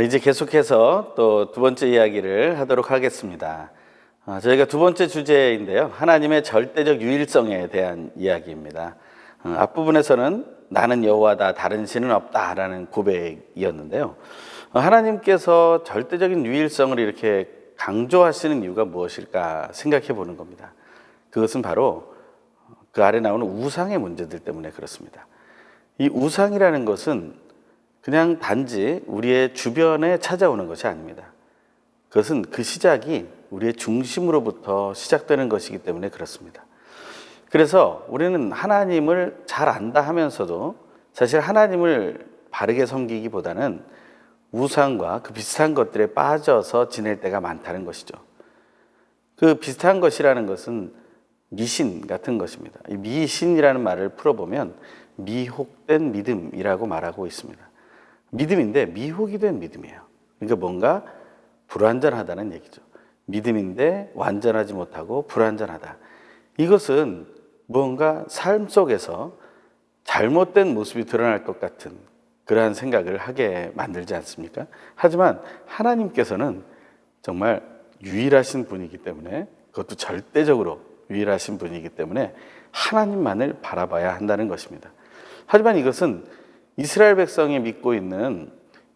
이제 계속해서 또 두 번째 이야기를 하도록 하겠습니다. 저희가 두 번째 주제인데요. 하나님의 절대적 유일성에 대한 이야기입니다. 앞부분에서는 나는 여호와다 다른 신은 없다라는 고백이었는데요. 하나님께서 절대적인 유일성을 이렇게 강조하시는 이유가 무엇일까 생각해 보는 겁니다. 그것은 바로 그 아래 나오는 우상의 문제들 때문에 그렇습니다. 이 우상이라는 것은 그냥 단지 우리의 주변에 찾아오는 것이 아닙니다. 그것은 그 시작이 우리의 중심으로부터 시작되는 것이기 때문에 그렇습니다. 그래서 우리는 하나님을 잘 안다 하면서도 사실 하나님을 바르게 섬기기보다는 우상과 그 비슷한 것들에 빠져서 지낼 때가 많다는 것이죠. 그 비슷한 것이라는 것은 미신 같은 것입니다. 이 미신이라는 말을 풀어보면 미혹된 믿음이라고 말하고 있습니다. 믿음인데 미혹이 된 믿음이에요. 그러니까 뭔가 불완전하다는 얘기죠. 믿음인데 완전하지 못하고 불완전하다. 이것은 뭔가 삶 속에서 잘못된 모습이 드러날 것 같은 그러한 생각을 하게 만들지 않습니까? 하지만 하나님께서는 정말 유일하신 분이기 때문에, 그것도 절대적으로 유일하신 분이기 때문에 하나님만을 바라봐야 한다는 것입니다. 하지만 이것은 이스라엘 백성이 믿고 있는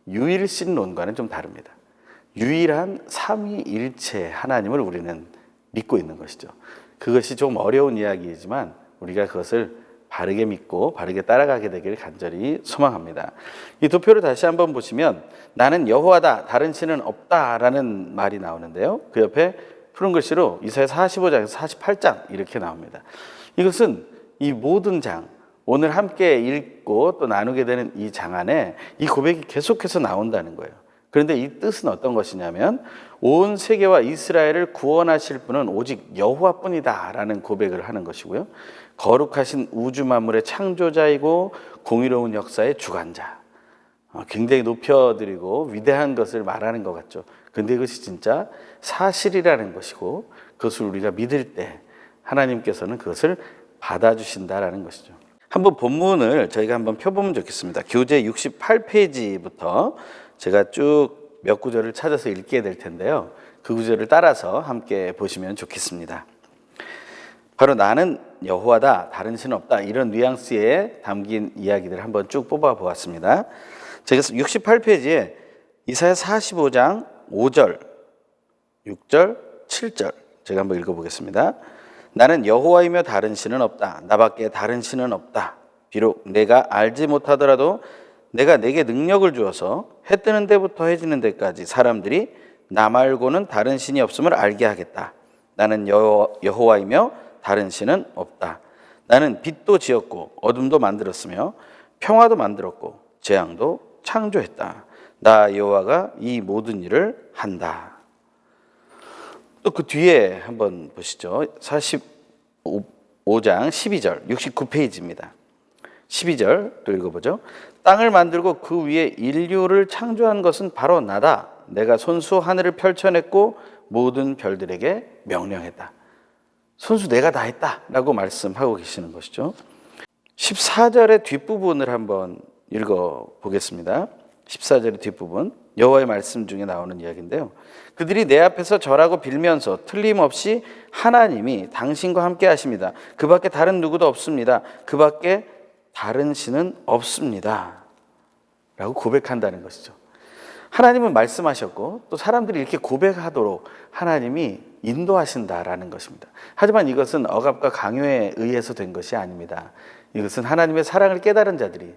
유일신론과는 좀 다릅니다. 유일한 삼위일체 하나님을 우리는 믿고 있는 것이죠. 그것이 좀 어려운 이야기이지만 우리가 그것을 바르게 믿고 바르게 따라가게 되기를 간절히 소망합니다. 이 도표를 다시 한번 보시면 나는 여호와다 다른 신은 없다라는 말이 나오는데요. 그 옆에 푸른 글씨로 이사야 45장에서 48장 이렇게 나옵니다. 이것은 이 모든 장, 오늘 함께 읽고 또 나누게 되는 이 장 안에 이 고백이 계속해서 나온다는 거예요. 그런데 이 뜻은 어떤 것이냐면 온 세계와 이스라엘을 구원하실 분은 오직 여호와뿐이다 라는 고백을 하는 것이고요. 거룩하신 우주 만물의 창조자이고 공의로운 역사의 주관자. 굉장히 높여드리고 위대한 것을 말하는 것 같죠. 그런데 이것이 진짜 사실이라는 것이고 그것을 우리가 믿을 때 하나님께서는 그것을 받아주신다라는 것이죠. 한번 본문을 저희가 한번 펴보면 좋겠습니다. 교재 68페이지부터 제가 쭉 몇 구절을 찾아서 읽게 될 텐데요. 그 구절을 따라서 함께 보시면 좋겠습니다. 바로 나는 여호와다 다른 신은 없다, 이런 뉘앙스에 담긴 이야기들을 한번 쭉 뽑아 보았습니다. 제가 68페이지에 이사야 45장 5절, 6절, 7절 제가 한번 읽어보겠습니다. 나는 여호와이며 다른 신은 없다. 나밖에 다른 신은 없다. 비록 내가 알지 못하더라도 내가 내게 능력을 주어서 해 뜨는 데부터 해 지는 데까지 사람들이 나 말고는 다른 신이 없음을 알게 하겠다. 나는 여호와이며 다른 신은 없다. 나는 빛도 지었고 어둠도 만들었으며 평화도 만들었고 재앙도 창조했다. 나 여호와가 이 모든 일을 한다. 또 그 뒤에 한번 보시죠. 45장 12절 69페이지입니다. 12절 또 읽어보죠. 땅을 만들고 그 위에 인류를 창조한 것은 바로 나다. 내가 손수 하늘을 펼쳐냈고 모든 별들에게 명령했다. 손수 내가 다 했다 라고 말씀하고 계시는 것이죠. 14절의 뒷부분을 한번 읽어보겠습니다. 14절의 뒷부분, 여호와의 말씀 중에 나오는 이야기인데요. 그들이 내 앞에서 절하고 빌면서 틀림없이 하나님이 당신과 함께 하십니다. 그 밖에 다른 누구도 없습니다. 그 밖에 다른 신은 없습니다 라고 고백한다는 것이죠. 하나님은 말씀하셨고 또 사람들이 이렇게 고백하도록 하나님이 인도하신다라는 것입니다. 하지만 이것은 억압과 강요에 의해서 된 것이 아닙니다. 이것은 하나님의 사랑을 깨달은 자들이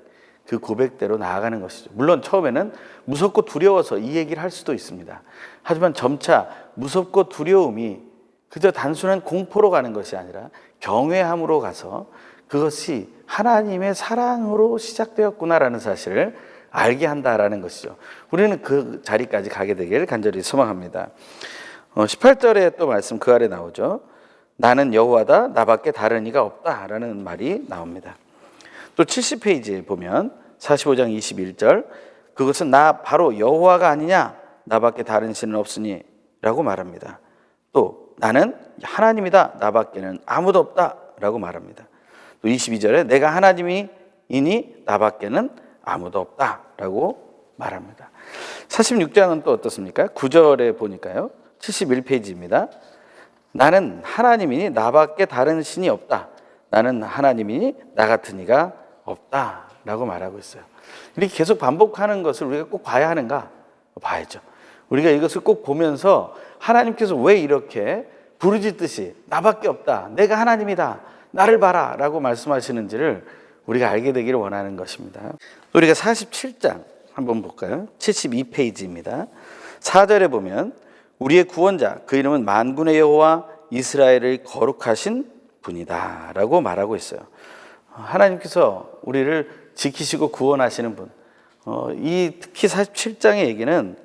그 고백대로 나아가는 것이죠. 물론 처음에는 무섭고 두려워서 이 얘기를 할 수도 있습니다. 하지만 점차 무섭고 두려움이 그저 단순한 공포로 가는 것이 아니라 경외함으로 가서 그것이 하나님의 사랑으로 시작되었구나라는 사실을 알게 한다라는 것이죠. 우리는 그 자리까지 가게 되길 간절히 소망합니다. 18절에 또 말씀 그 아래 나오죠. 나는 여호와다 나밖에 다른 이가 없다라는 말이 나옵니다. 또 70페이지에 보면 45장 21절 그것은 나 바로 여호와가 아니냐 나밖에 다른 신은 없으니 라고 말합니다. 또 나는 하나님이다 나밖에는 아무도 없다 라고 말합니다. 또 22절에 내가 하나님이니 나밖에는 아무도 없다 라고 말합니다. 46장은 또 어떻습니까? 9절에 보니까요. 71페이지입니다. 나는 하나님이니 나밖에 다른 신이 없다. 나는 하나님이니 나 같은 이가 없다. 라고 말하고 있어요. 이렇게 계속 반복하는 것을 우리가 꼭 봐야 하는가? 봐야죠. 우리가 이것을 꼭 보면서 하나님께서 왜 이렇게 부르짖듯이 나밖에 없다. 내가 하나님이다. 나를 봐라. 라고 말씀하시는지를 우리가 알게 되기를 원하는 것입니다. 우리가 47장 한번 볼까요? 72페이지입니다. 4절에 보면 우리의 구원자 그 이름은 만군의 여호와 이스라엘을 거룩하신 분이다 라고 말하고 있어요. 하나님께서 우리를 지키시고 구원하시는 분. 특히 47장의 얘기는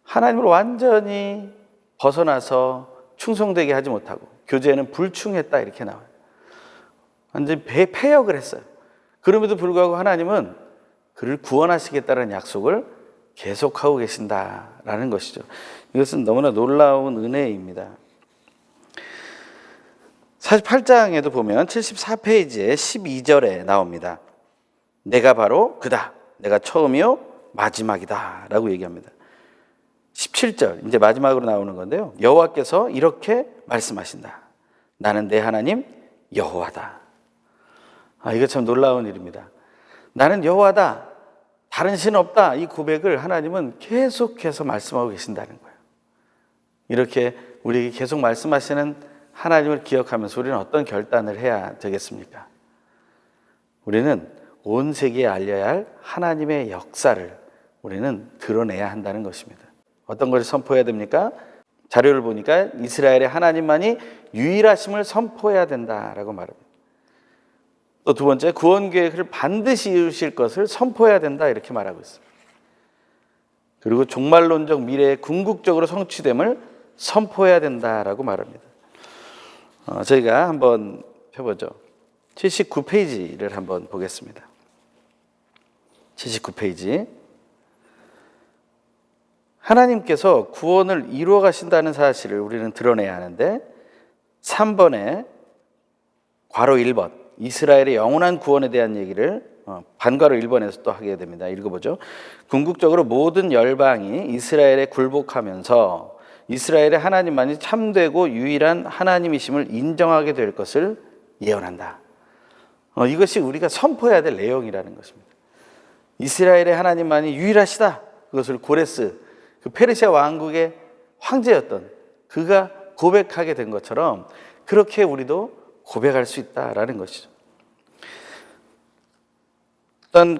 하나님을 완전히 벗어나서 충성되게 하지 못하고 교제에는 불충했다 이렇게 나와요. 완전히 패역을 했어요. 그럼에도 불구하고 하나님은 그를 구원하시겠다는 약속을 계속하고 계신다라는 것이죠. 이것은 너무나 놀라운 은혜입니다. 48장에도 보면 74페이지에 12절에 나옵니다. 내가 바로 그다. 내가 처음이요 마지막이다 라고 얘기합니다. 17절 이제 마지막으로 나오는 건데요. 여호와께서 이렇게 말씀하신다. 나는 내 하나님 여호와다. 이거 참 놀라운 일입니다. 나는 여호와다. 다른 신 없다. 이 고백을 하나님은 계속해서 말씀하고 계신다는 거예요. 이렇게 우리에게 계속 말씀하시는 하나님을 기억하면서 우리는 어떤 결단을 해야 되겠습니까? 우리는 온 세계에 알려야 할 하나님의 역사를 우리는 드러내야 한다는 것입니다. 어떤 것을 선포해야 됩니까? 자료를 보니까 이스라엘의 하나님만이 유일하심을 선포해야 된다라고 말합니다. 또 두 번째, 구원 계획을 반드시 이루실 것을 선포해야 된다 이렇게 말하고 있습니다. 그리고 종말론적 미래의 궁극적으로 성취됨을 선포해야 된다라고 말합니다. 저희가 한번 펴보죠. 79페이지를 한번 보겠습니다. 79페이지. 하나님께서 구원을 이루어 가신다는 사실을 우리는 드러내야 하는데 3번에 괄호 1번 이스라엘의 영원한 구원에 대한 얘기를 반괄호 1번에서 또 하게 됩니다. 읽어보죠. 궁극적으로 모든 열방이 이스라엘에 굴복하면서 이스라엘의 하나님만이 참되고 유일한 하나님이심을 인정하게 될 것을 예언한다. 이것이 우리가 선포해야 될 내용이라는 것입니다. 이스라엘의 하나님만이 유일하시다. 그것을 고레스, 그 페르시아 왕국의 황제였던 그가 고백하게 된 것처럼 그렇게 우리도 고백할 수 있다라는 것이죠. 일단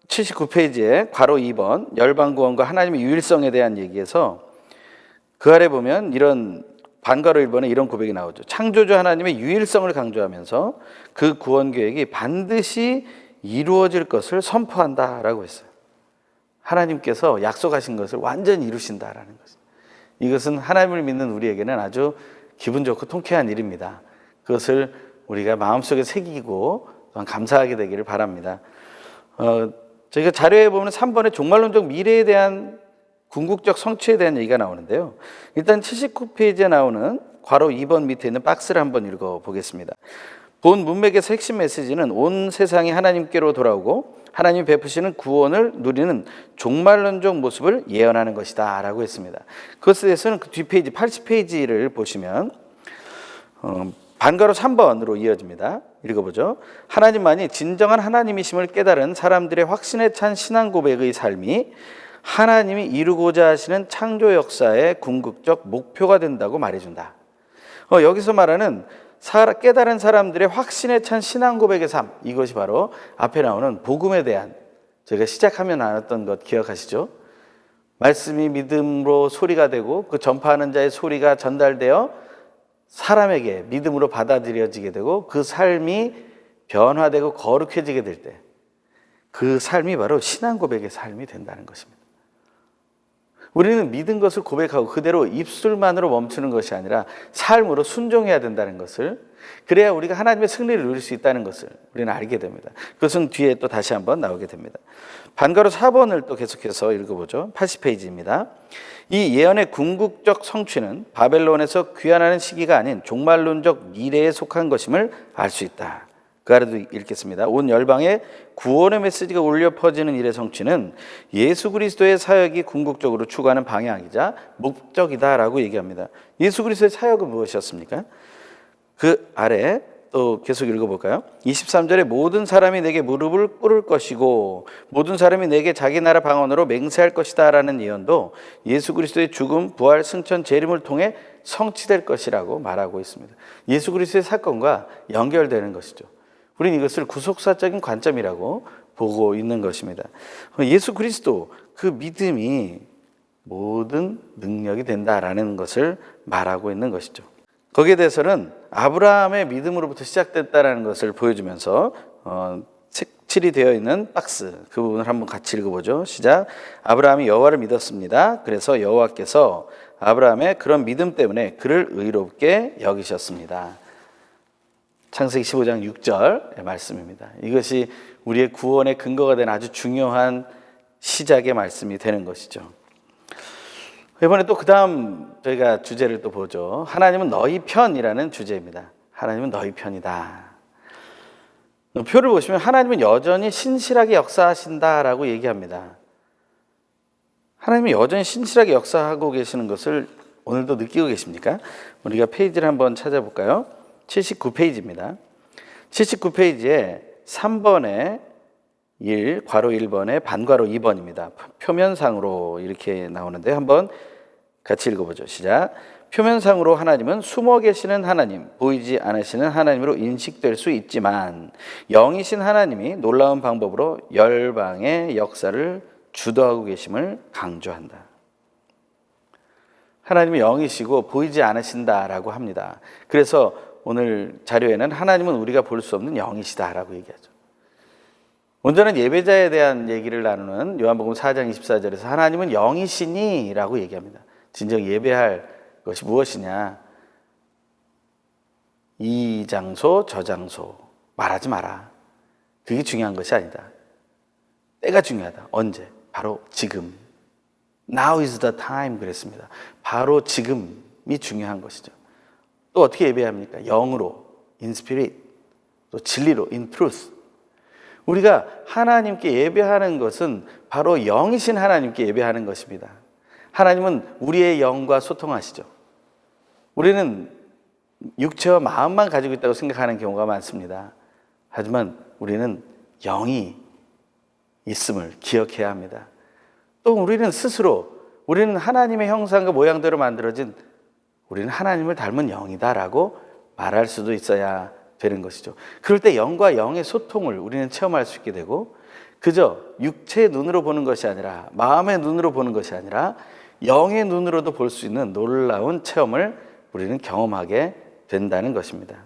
79페이지에 괄호 2번 열방구원과 하나님의 유일성에 대한 얘기에서 그 아래 보면 이런 반괄호 1번에 이런 고백이 나오죠. 창조주 하나님의 유일성을 강조하면서 그 구원 계획이 반드시 이루어질 것을 선포한다라고 했어요. 하나님께서 약속하신 것을 완전히 이루신다라는 것입니다. 이것은 하나님을 믿는 우리에게는 아주 기분 좋고 통쾌한 일입니다. 그것을 우리가 마음속에 새기고 또한 감사하게 되기를 바랍니다. 저희가 자료에 보면 3번에 종말론적 미래에 대한 궁극적 성취에 대한 얘기가 나오는데요. 일단 79페이지에 나오는 괄호 2번 밑에 있는 박스를 한번 읽어보겠습니다. 본 문맥에서 핵심 메시지는 온 세상이 하나님께로 돌아오고 하나님이 베푸시는 구원을 누리는 종말론적 모습을 예언하는 것이다 라고 했습니다. 그것에 대해서는 그 뒷페이지 80페이지를 보시면 반괄호 3번으로 이어집니다. 읽어보죠. 하나님만이 진정한 하나님이심을 깨달은 사람들의 확신에 찬 신앙 고백의 삶이 하나님이 이루고자 하시는 창조 역사의 궁극적 목표가 된다고 말해준다. 여기서 말하는 깨달은 사람들의 확신에 찬 신앙 고백의 삶, 이것이 바로 앞에 나오는 복음에 대한 저희가 시작하면 나눴던 것 기억하시죠? 말씀이 믿음으로 소리가 되고 그 전파하는 자의 소리가 전달되어 사람에게 믿음으로 받아들여지게 되고 그 삶이 변화되고 거룩해지게 될 때 그 삶이 바로 신앙 고백의 삶이 된다는 것입니다. 우리는 믿은 것을 고백하고 그대로 입술만으로 멈추는 것이 아니라 삶으로 순종해야 된다는 것을, 그래야 우리가 하나님의 승리를 누릴 수 있다는 것을 우리는 알게 됩니다. 그것은 뒤에 또 다시 한번 나오게 됩니다. 반괄호 4번을 또 계속해서 읽어보죠. 80페이지입니다. 이 예언의 궁극적 성취는 바벨론에서 귀환하는 시기가 아닌 종말론적 미래에 속한 것임을 알 수 있다. 그 아래도 읽겠습니다. 온 열방에 구원의 메시지가 울려 퍼지는 일의 성취는 예수 그리스도의 사역이 궁극적으로 추구하는 방향이자 목적이다라고 얘기합니다. 예수 그리스도의 사역은 무엇이었습니까? 그 아래 또 계속 읽어볼까요? 23절에 모든 사람이 내게 무릎을 꿇을 것이고 모든 사람이 내게 자기 나라 방언으로 맹세할 것이다 라는 예언도 예수 그리스도의 죽음, 부활, 승천, 재림을 통해 성취될 것이라고 말하고 있습니다. 예수 그리스도의 사건과 연결되는 것이죠. 우리는 이것을 구속사적인 관점이라고 보고 있는 것입니다. 예수 그리스도 그 믿음이 모든 능력이 된다라는 것을 말하고 있는 것이죠. 거기에 대해서는 아브라함의 믿음으로부터 시작됐다는 것을 보여주면서 색칠이 되어 있는 박스 그 부분을 한번 같이 읽어보죠. 시작. 아브라함이 여호와를 믿었습니다. 그래서 여호와께서 아브라함의 그런 믿음 때문에 그를 의롭게 여기셨습니다. 창세기 15장 6절의 말씀입니다. 이것이 우리의 구원의 근거가 되는 아주 중요한 시작의 말씀이 되는 것이죠. 이번에 또 그 다음 저희가 주제를 또 보죠. 하나님은 너희 편이라는 주제입니다. 하나님은 너희 편이다. 표를 보시면 하나님은 여전히 신실하게 역사하신다라고 얘기합니다. 하나님이 여전히 신실하게 역사하고 계시는 것을 오늘도 느끼고 계십니까? 우리가 페이지를 한번 찾아볼까요? 79페이지입니다. 79페이지에 3번에 1, 괄호 1번에 반괄호 2번입니다. 표면상으로 이렇게 나오는데 한번 같이 읽어보죠. 시작. 표면상으로 하나님은 숨어 계시는 하나님, 보이지 않으시는 하나님으로 인식될 수 있지만 영이신 하나님이 놀라운 방법으로 열방의 역사를 주도하고 계심을 강조한다. 하나님은 영이시고 보이지 않으신다라고 합니다. 그래서 오늘 자료에는 하나님은 우리가 볼 수 없는 영이시다라고 얘기하죠. 온전한 예배자에 대한 얘기를 나누는 요한복음 4장 24절에서 하나님은 영이시니 라고 얘기합니다. 진정 예배할 것이 무엇이냐? 이 장소 저 장소 말하지 마라. 그게 중요한 것이 아니다. 때가 중요하다. 언제? 바로 지금. Now is the time 그랬습니다. 바로 지금이 중요한 것이죠. 또 어떻게 예배합니까? 영으로, in spirit, 또 진리로, in truth. 우리가 하나님께 예배하는 것은 바로 영이신 하나님께 예배하는 것입니다. 하나님은 우리의 영과 소통하시죠. 우리는 육체와 마음만 가지고 있다고 생각하는 경우가 많습니다. 하지만 우리는 영이 있음을 기억해야 합니다. 또 우리는 스스로 우리는 하나님의 형상과 모양대로 만들어진 우리는 하나님을 닮은 영이다라고 말할 수도 있어야 되는 것이죠. 그럴 때 영과 영의 소통을 우리는 체험할 수 있게 되고 그저 육체의 눈으로 보는 것이 아니라 마음의 눈으로 보는 것이 아니라 영의 눈으로도 볼 수 있는 놀라운 체험을 우리는 경험하게 된다는 것입니다.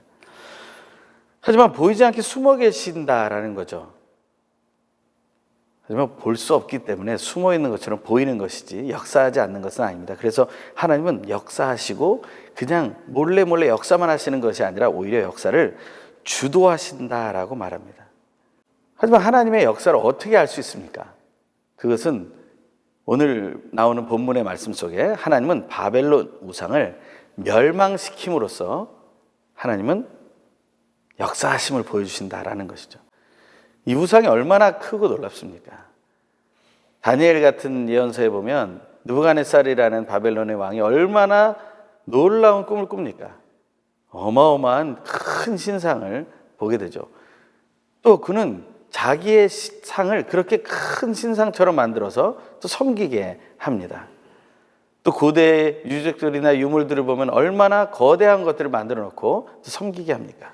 하지만 보이지 않게 숨어 계신다라는 거죠. 하지만 볼 수 없기 때문에 숨어 있는 것처럼 보이는 것이지 역사하지 않는 것은 아닙니다. 그래서 하나님은 역사하시고 그냥 몰래 역사만 하시는 것이 아니라 오히려 역사를 주도하신다라고 말합니다. 하지만 하나님의 역사를 어떻게 알 수 있습니까? 그것은 오늘 나오는 본문의 말씀 속에 하나님은 바벨론 우상을 멸망시킴으로써 하나님은 역사하심을 보여주신다라는 것이죠. 이 우상이 얼마나 크고 놀랍습니까? 다니엘 같은 예언서에 보면 느부갓네살이라는 바벨론의 왕이 얼마나 놀라운 꿈을 꿉니까? 어마어마한 큰 신상을 보게 되죠. 또 그는 자기의 상을 그렇게 큰 신상처럼 만들어서 또 섬기게 합니다. 또 고대 유적들이나 유물들을 보면 얼마나 거대한 것들을 만들어 놓고 또 섬기게 합니까?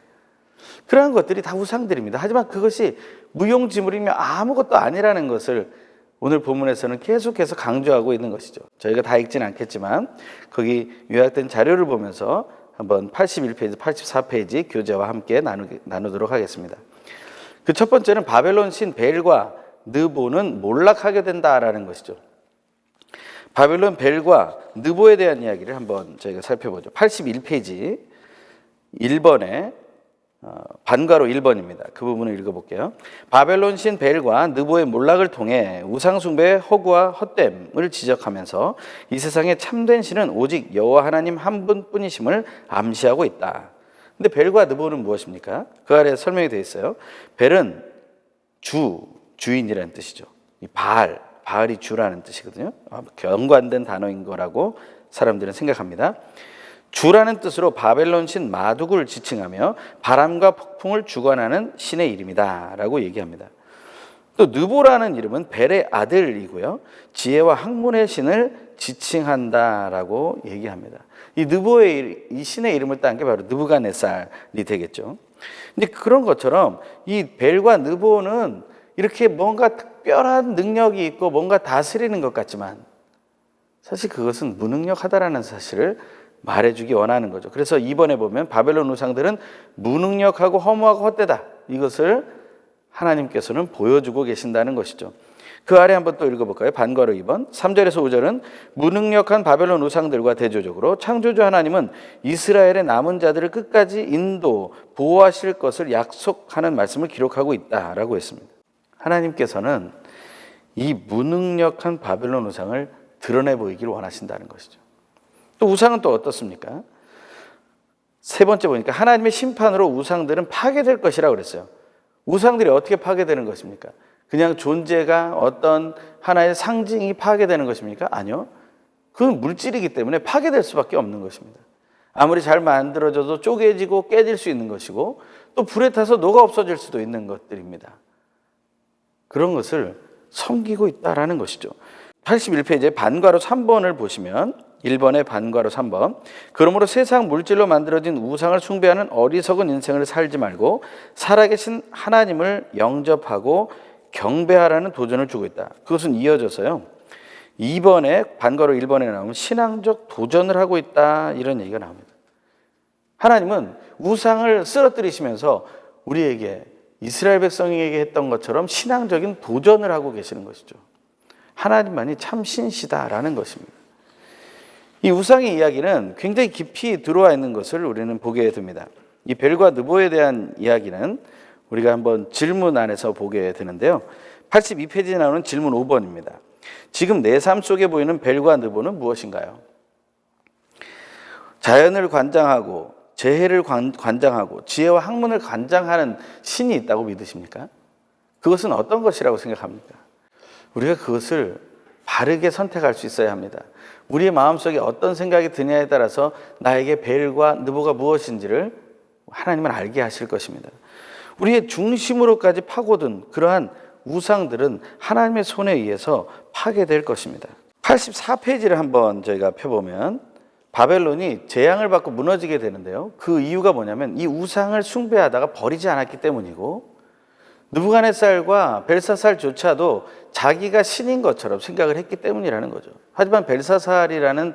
그러한 것들이 다 우상들입니다. 하지만 그것이 무용지물이며 아무것도 아니라는 것을 오늘 본문에서는 계속해서 강조하고 있는 것이죠. 저희가 다 읽지는 않겠지만 거기 요약된 자료를 보면서 한번 81페이지, 84페이지 교재와 함께 나누도록 하겠습니다. 그 첫 번째는 바벨론 신 벨과 느보는 몰락하게 된다라는 것이죠. 바벨론 벨과 느보에 대한 이야기를 한번 저희가 살펴보죠. 81페이지 1번에 반괄호 1번입니다. 그 부분을 읽어볼게요. 바벨론 신 벨과 느보의 몰락을 통해 우상숭배의 허구와 헛됨을 지적하면서 이 세상의 참된 신은 오직 여호와 하나님 한 분뿐이심을 암시하고 있다. 근데 벨과 느보는 무엇입니까? 그 아래에 설명이 되어 있어요. 벨은 주인이라는 뜻이죠. 이 바알이 주라는 뜻이거든요. 연관된 단어인 거라고 사람들은 생각합니다. 주라는 뜻으로 바벨론 신 마둑을 지칭하며 바람과 폭풍을 주관하는 신의 이름이다라고 얘기합니다. 또 느보라는 이름은 벨의 아들이고요. 지혜와 학문의 신을 지칭한다라고 얘기합니다. 이 느보의 이 신의 이름을 딴 게 바로 느부갓네살이 되겠죠. 근데 그런 것처럼 이 벨과 느보는 이렇게 뭔가 특별한 능력이 있고 뭔가 다스리는 것 같지만 사실 그것은 무능력하다라는 사실을 말해주기 원하는 거죠. 그래서 이번에 보면 바벨론 우상들은 무능력하고 허무하고 헛되다. 이것을 하나님께서는 보여주고 계신다는 것이죠. 그 아래 한번 또 읽어볼까요? 반괄호 2번 3절에서 5절은 무능력한 바벨론 우상들과 대조적으로 창조주 하나님은 이스라엘의 남은 자들을 끝까지 인도 보호하실 것을 약속하는 말씀을 기록하고 있다라고 했습니다. 하나님께서는 이 무능력한 바벨론 우상을 드러내 보이기를 원하신다는 것이죠. 또 우상은 또 어떻습니까? 세 번째 보니까 하나님의 심판으로 우상들은 파괴될 것이라고 그랬어요. 우상들이 어떻게 파괴되는 것입니까? 그냥 존재가 어떤 하나의 상징이 파괴되는 것입니까? 아니요. 그건 물질이기 때문에 파괴될 수밖에 없는 것입니다. 아무리 잘 만들어져도 쪼개지고 깨질 수 있는 것이고 또 불에 타서 녹아 없어질 수도 있는 것들입니다. 그런 것을 섬기고 있다라는 것이죠. 81페이지에 반괄호 3번을 보시면 1번의 반괄호 3번 그러므로 세상 물질로 만들어진 우상을 숭배하는 어리석은 인생을 살지 말고 살아계신 하나님을 영접하고 경배하라는 도전을 주고 있다. 그것은 이어져서요. 2번에 반괄호 1번에 나오면 신앙적 도전을 하고 있다 이런 얘기가 나옵니다. 하나님은 우상을 쓰러뜨리시면서 우리에게 이스라엘 백성에게 했던 것처럼 신앙적인 도전을 하고 계시는 것이죠. 하나님만이 참 신시다라는 것입니다. 이 우상의 이야기는 굉장히 깊이 들어와 있는 것을 우리는 보게 됩니다. 이 벨과 느보에 대한 이야기는 우리가 한번 질문 안에서 보게 되는데요. 82페이지에 나오는 질문 5번입니다. 지금 내 삶 속에 보이는 벨과 느보는 무엇인가요? 자연을 관장하고 재해를 관장하고 지혜와 학문을 관장하는 신이 있다고 믿으십니까? 그것은 어떤 것이라고 생각합니까? 우리가 그것을 바르게 선택할 수 있어야 합니다. 우리의 마음속에 어떤 생각이 드냐에 따라서 나에게 벨과 느보가 무엇인지를 하나님은 알게 하실 것입니다. 우리의 중심으로까지 파고든 그러한 우상들은 하나님의 손에 의해서 파괴될 것입니다. 84페이지를 한번 저희가 펴보면 바벨론이 재앙을 받고 무너지게 되는데요. 그 이유가 뭐냐면 이 우상을 숭배하다가 버리지 않았기 때문이고 느부갓네살과 벨사살조차도 자기가 신인 것처럼 생각을 했기 때문이라는 거죠. 하지만 벨사살이라는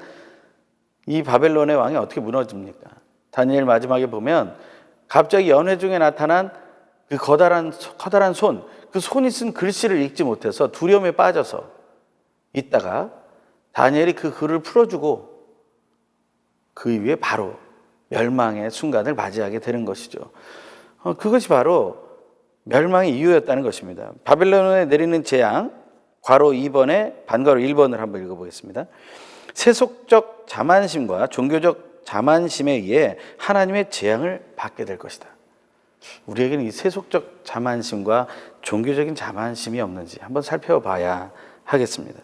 이 바벨론의 왕이 어떻게 무너집니까? 다니엘 마지막에 보면 갑자기 연회 중에 나타난 그 커다란 손, 그 손이 쓴 글씨를 읽지 못해서 두려움에 빠져서 있다가 다니엘이 그 글을 풀어주고 그 이후에 바로 멸망의 순간을 맞이하게 되는 것이죠. 그것이 바로 멸망의 이유였다는 것입니다. 바벨론에 내리는 재앙, 괄호 2번에 반괄호 1번을 한번 읽어보겠습니다. 세속적 자만심과 종교적 자만심에 의해 하나님의 재앙을 받게 될 것이다. 우리에게는 이 세속적 자만심과 종교적인 자만심이 없는지 한번 살펴봐야 하겠습니다.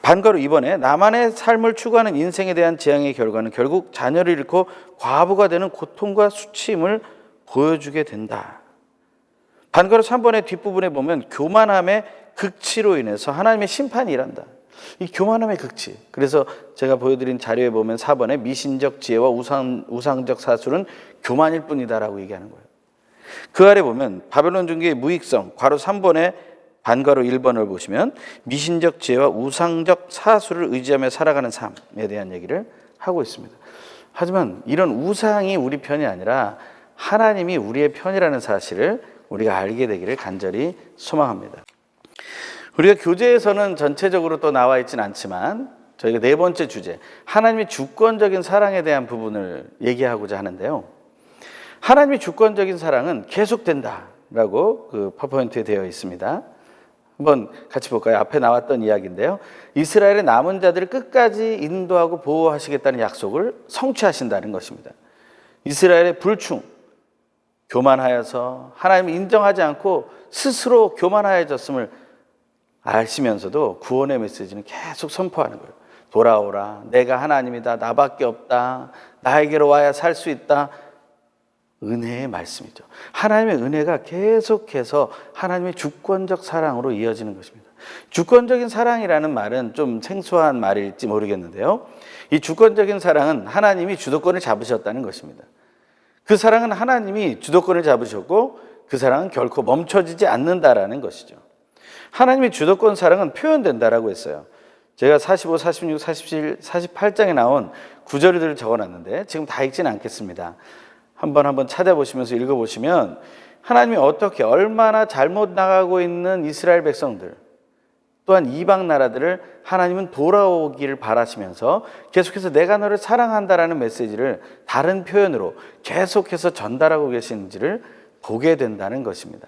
반괄호 2번에 나만의 삶을 추구하는 인생에 대한 재앙의 결과는 결국 자녀를 잃고 과부가 되는 고통과 수치임을 보여주게 된다. 반괄호 3번의 뒷부분에 보면 교만함의 극치로 인해서 하나님의 심판이 일한다. 이 교만함의 극치. 그래서 제가 보여드린 자료에 보면 4번에 미신적 지혜와 우상적 사술은 교만일 뿐이다라고 얘기하는 거예요. 그 아래 보면 바벨론 종교의 무익성, 괄호 3번에 반괄호 1번을 보시면 미신적 지혜와 우상적 사술을 의지하며 살아가는 삶에 대한 얘기를 하고 있습니다. 하지만 이런 우상이 우리 편이 아니라 하나님이 우리의 편이라는 사실을 우리가 알게 되기를 간절히 소망합니다. 우리가 교재에서는 전체적으로 또 나와 있지는 않지만 저희가 네 번째 주제, 하나님의 주권적인 사랑에 대한 부분을 얘기하고자 하는데요. 하나님의 주권적인 사랑은 계속된다라고 그 파워포인트에 되어 있습니다. 한번 같이 볼까요? 앞에 나왔던 이야기인데요. 이스라엘의 남은 자들을 끝까지 인도하고 보호하시겠다는 약속을 성취하신다는 것입니다. 이스라엘의 불충, 교만하여서 하나님을 인정하지 않고 스스로 교만하여졌음을 아시면서도 구원의 메시지는 계속 선포하는 거예요. 돌아오라, 내가 하나님이다, 나밖에 없다, 나에게로 와야 살 수 있다. 은혜의 말씀이죠. 하나님의 은혜가 계속해서 하나님의 주권적 사랑으로 이어지는 것입니다. 주권적인 사랑이라는 말은 좀 생소한 말일지 모르겠는데요, 이 주권적인 사랑은 하나님이 주도권을 잡으셨다는 것입니다. 그 사랑은 하나님이 주도권을 잡으셨고 그 사랑은 결코 멈춰지지 않는다라는 것이죠. 하나님의 주도권 사랑은 표현된다라고 했어요. 제가 45, 46, 47, 48장에 나온 구절들을 적어놨는데 지금 다 읽지는 않겠습니다. 한번 찾아보시면서 읽어보시면 하나님이 어떻게 얼마나 잘못 나가고 있는 이스라엘 백성들, 또한 이방 나라들을 하나님은 돌아오기를 바라시면서 계속해서 내가 너를 사랑한다라는 메시지를 다른 표현으로 계속해서 전달하고 계시는지를 보게 된다는 것입니다.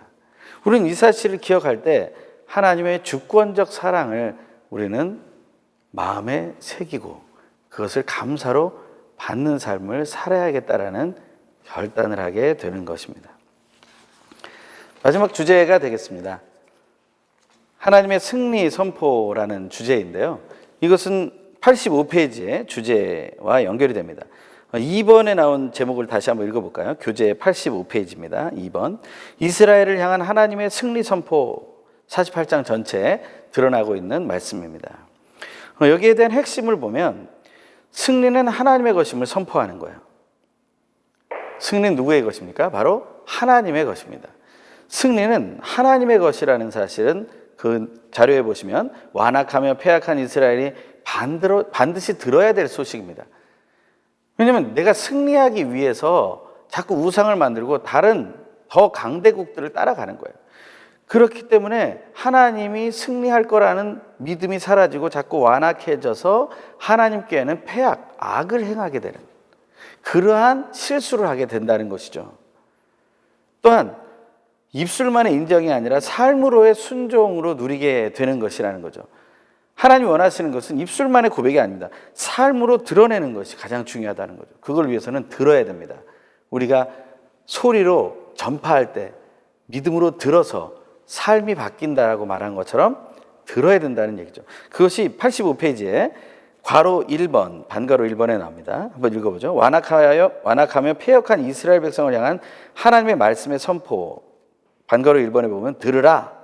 우리는 이 사실을 기억할 때 하나님의 주권적 사랑을 우리는 마음에 새기고 그것을 감사로 받는 삶을 살아야겠다라는 결단을 하게 되는 것입니다. 마지막 주제가 되겠습니다. 하나님의 승리 선포라는 주제인데요, 이것은 85페이지의 주제와 연결이 됩니다. 2번에 나온 제목을 다시 한번 읽어볼까요? 교재 85페이지입니다. 2번, 이스라엘을 향한 하나님의 승리 선포, 48장 전체에 드러나고 있는 말씀입니다. 여기에 대한 핵심을 보면 승리는 하나님의 것임을 선포하는 거예요. 승리는 누구의 것입니까? 바로 하나님의 것입니다. 승리는 하나님의 것이라는 사실은 그 자료에 보시면 완악하며 패악한 이스라엘이 반드시 들어야 될 소식입니다. 왜냐하면 내가 승리하기 위해서 자꾸 우상을 만들고 다른 더 강대국들을 따라가는 거예요. 그렇기 때문에 하나님이 승리할 거라는 믿음이 사라지고 자꾸 완악해져서 하나님께는 패악, 악을 행하게 되는 그러한 실수를 하게 된다는 것이죠. 또한 입술만의 인정이 아니라 삶으로의 순종으로 누리게 되는 것이라는 거죠. 하나님이 원하시는 것은 입술만의 고백이 아닙니다. 삶으로 드러내는 것이 가장 중요하다는 거죠. 그걸 위해서는 들어야 됩니다. 우리가 소리로 전파할 때 믿음으로 들어서 삶이 바뀐다라고 말한 것처럼 들어야 된다는 얘기죠. 그것이 85페이지에 괄호 1번, 반괄호 1번에 나옵니다. 한번 읽어보죠. 완악하며 패역한 이스라엘 백성을 향한 하나님의 말씀의 선포, 반괄호 1번에 보면 들으라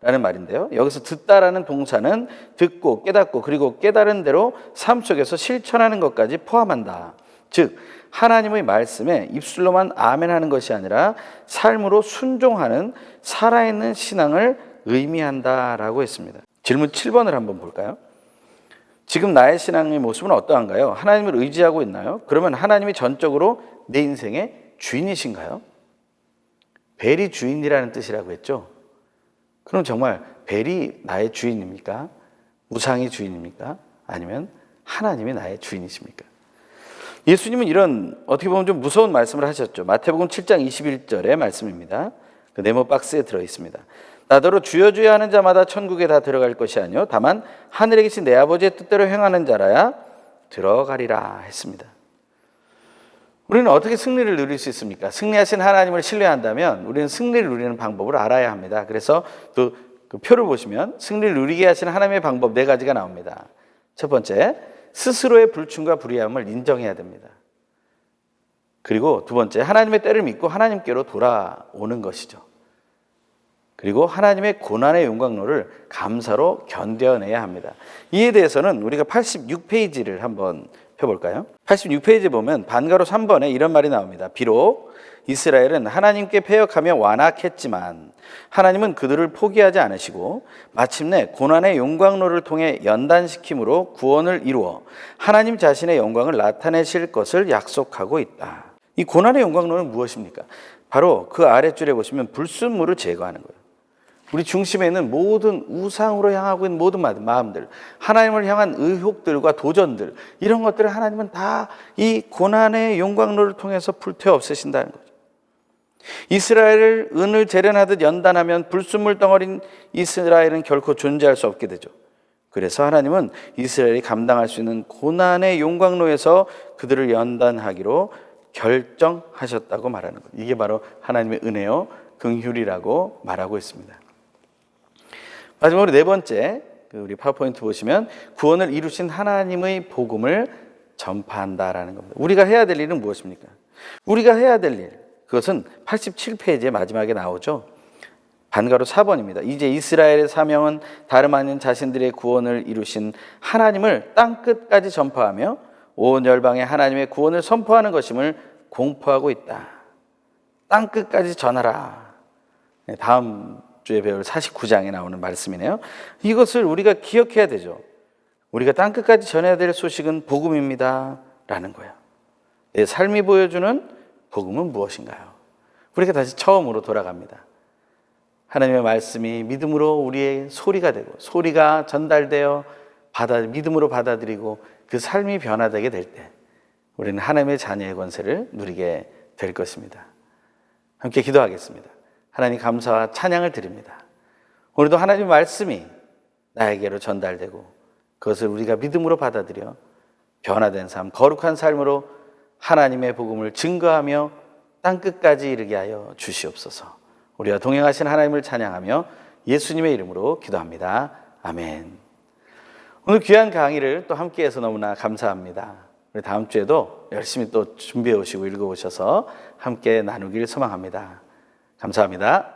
라는 말인데요, 여기서 듣다라는 동사는 듣고 깨닫고 그리고 깨달은 대로 삶 속에서 실천하는 것까지 포함한다. 즉 하나님의 말씀에 입술로만 아멘하는 것이 아니라 삶으로 순종하는 살아있는 신앙을 의미한다라고 했습니다. 질문 7번을 한번 볼까요? 지금 나의 신앙의 모습은 어떠한가요? 하나님을 의지하고 있나요? 그러면 하나님이 전적으로 내 인생의 주인이신가요? 벨이 주인이라는 뜻이라고 했죠. 그럼 정말 벨이 나의 주인입니까? 우상이 주인입니까? 아니면 하나님이 나의 주인이십니까? 예수님은 이런 어떻게 보면 좀 무서운 말씀을 하셨죠. 마태복음 7장 21절의 말씀입니다. 그 네모 박스에 들어있습니다. 나더러 주여 주여 하는 자마다 천국에 다 들어갈 것이 아니요 다만 하늘에 계신 내 아버지의 뜻대로 행하는 자라야 들어가리라 했습니다. 우리는 어떻게 승리를 누릴 수 있습니까? 승리하신 하나님을 신뢰한다면 우리는 승리를 누리는 방법을 알아야 합니다. 그래서 또 그 표를 보시면 승리를 누리게 하시는 하나님의 방법 4가지가 나옵니다. 첫 번째, 스스로의 불충과 불의함을 인정해야 됩니다. 그리고 두 번째, 하나님의 때를 믿고 하나님께로 돌아오는 것이죠. 그리고 하나님의 고난의 용광로를 감사로 견뎌내야 합니다. 이에 대해서는 우리가 86페이지를 한번 펴볼까요? 86페이지에 보면 반가로 3번에 이런 말이 나옵니다. 비록 이스라엘은 하나님께 패역하며 완악했지만 하나님은 그들을 포기하지 않으시고 마침내 고난의 용광로를 통해 연단시킴으로 구원을 이루어 하나님 자신의 영광을 나타내실 것을 약속하고 있다. 이 고난의 용광로는 무엇입니까? 바로 그 아랫줄에 보시면 불순물을 제거하는 거예요. 우리 중심에 있는 모든 우상으로 향하고 있는 모든 마음들, 하나님을 향한 의혹들과 도전들, 이런 것들을 하나님은 다 이 고난의 용광로를 통해서 불태워 없애신다는 거죠. 이스라엘을 은을 재련하듯 연단하면 불순물 덩어리인 이스라엘은 결코 존재할 수 없게 되죠. 그래서 하나님은 이스라엘이 감당할 수 있는 고난의 용광로에서 그들을 연단하기로 결정하셨다고 말하는 것. 이게 바로 하나님의 은혜요 긍휼이라고 말하고 있습니다. 마지막으로 네 번째, 우리 파워포인트 보시면 구원을 이루신 하나님의 복음을 전파한다라는 겁니다. 우리가 해야 될 일은 무엇입니까? 우리가 해야 될 일, 그것은 87페이지의 마지막에 나오죠. 반가로 4번입니다. 이제 이스라엘의 사명은 다름 아닌 자신들의 구원을 이루신 하나님을 땅끝까지 전파하며 온 열방에 하나님의 구원을 선포하는 것임을 공포하고 있다. 땅끝까지 전하라. 다음 주에 배울 49장에 나오는 말씀이네요. 이것을 우리가 기억해야 되죠. 우리가 땅끝까지 전해야 될 소식은 복음입니다 라는 거예요. 내 삶이 보여주는 복음은 무엇인가요? 우리가 다시 처음으로 돌아갑니다. 하나님의 말씀이 믿음으로 우리의 소리가 되고 소리가 전달되어 믿음으로 받아들이고 그 삶이 변화되게 될 때 우리는 하나님의 자녀의 권세를 누리게 될 것입니다. 함께 기도하겠습니다. 하나님 감사와 찬양을 드립니다. 오늘도 하나님의 말씀이 나에게로 전달되고 그것을 우리가 믿음으로 받아들여 변화된 삶, 거룩한 삶으로 하나님의 복음을 증거하며 땅끝까지 이르게 하여 주시옵소서. 우리와 동행하신 하나님을 찬양하며 예수님의 이름으로 기도합니다. 아멘. 오늘 귀한 강의를 또 함께해서 너무나 감사합니다. 우리 다음 주에도 열심히 또 준비해 오시고 읽어 오셔서 함께 나누길 소망합니다. 감사합니다.